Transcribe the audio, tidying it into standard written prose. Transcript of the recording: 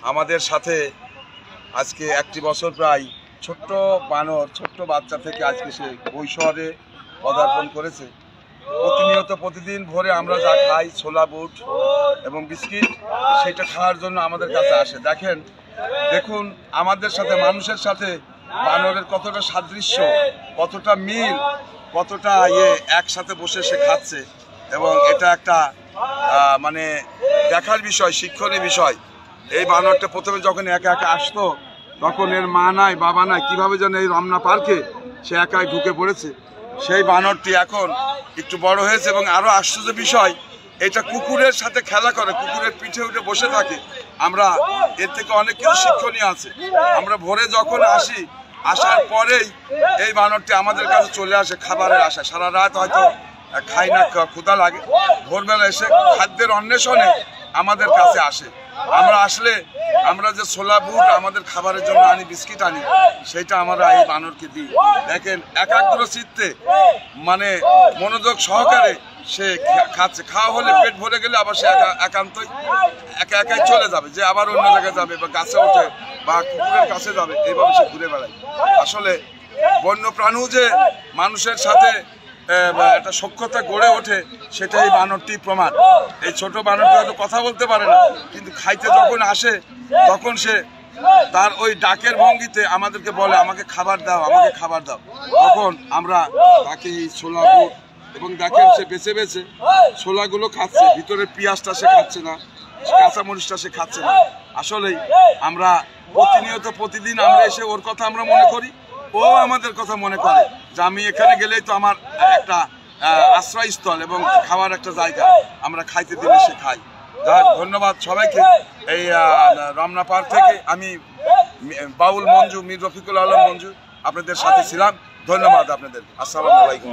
আমাদের সাথে আজকে একটি বছর প্রায় ছোট্ট বানর, ছোট্ট বাচ্চা থেকে আজকে সে কৈশোরে পদার্পণ করেছে। প্রতিনিয়ত প্রতিদিন ভোরে আমরা যা খাই, ছোলা বুট এবং বিস্কিট, সেটা খাওয়ার জন্য আমাদের কাছে আসে। দেখুন আমাদের সাথে, মানুষের সাথে বানরের কতটা সাদৃশ্য, কতটা মিল, কতটা একসাথে বসে সে খাচ্ছে। এবং এটা একটা মানে দেখার বিষয়, শিক্ষণীয় বিষয়। এই বানরটা প্রথমে যখন একা একা আসতো, তখন এর মা নাই, বাবা নাই, কিভাবে যেন এই রমনা পার্কে সে একাই ঢুকে পড়েছে। সেই বানরটি এখন একটু বড় হয়েছে এবং আরো আশ্চর্য বিষয়, এটা কুকুরের সাথে খেলা করে, কুকুরের পিঠে উঠে বসে থাকে। আমরা এর থেকে অনেক কিছু শিক্ষণীয় আছে। আমরা ভোরে যখন আসি, আসার পরেই এই বানরটি আমাদের কাছে চলে আসে খাবারের আশায়। সারা রাত হয়তো খাই না, ক্ষুধা লাগে, ভোরবেলা এসে খাদ্যের অন্বেষণে আমাদের কাছে আসে। আমরা আসলে আমরা যে ছোলা বুট আমাদের খাবারের জন্য আনি, বিস্কিট আনি, সেটা আমরা এই বানরকে দিই। দেখেন একাগ্র চিত্তে, মানে মনোযোগ সহকারে সে খাচ্ছে। খাওয়া হলে পেট ভরে গেলে আবার সে একান্তই একাই চলে যাবে, যে আবার অন্য জায়গায় যাবে বা গাছে ওঠে বা কুকুরের কাছে যাবে, এইভাবে সে ঘুরে বেড়ায়। আসলে বন্য প্রাণীও যে মানুষের সাথে একটা সখ্যতা গড়ে ওঠে, সেটাই বানরটি প্রমাণ। এই ছোট বানরটি হয়তো কথা বলতে পারে না, কিন্তু খাইতে যখন আসে তখন সে তার ওই ডাকের ভঙ্গিতে আমাদেরকে বলে, আমাকে খাবার দাও, আমাকে খাবার দাও। তখন আমরা তাকে এই ছোলা বুট এবং দেখেন সে বেছে বেছে ছোলাগুলো খাচ্ছে, ভিতরে পেঁয়াজটা সে খাচ্ছে না, কাঁচামরিচটা সে খাচ্ছে না। আসলেই আমরা প্রতিনিয়ত প্রতিদিন আমরা এসে ওর কথা আমরা মনে করি, ও আমাদের কথা মনে করে যে আমি এখানে গেলেই তো আমার একটা আশ্রয়স্থল এবং খাওয়ার একটা জায়গা, আমরা খাইতে দিলে সে খাই। ধন্যবাদ সবাইকে। এই রমনা পার্ক থেকে আমি বাউল মঞ্জু, মীর রফিকুল আলম মঞ্জু আপনাদের সাথে ছিলাম। ধন্যবাদ আপনাদের। আসসালামু আলাইকুম।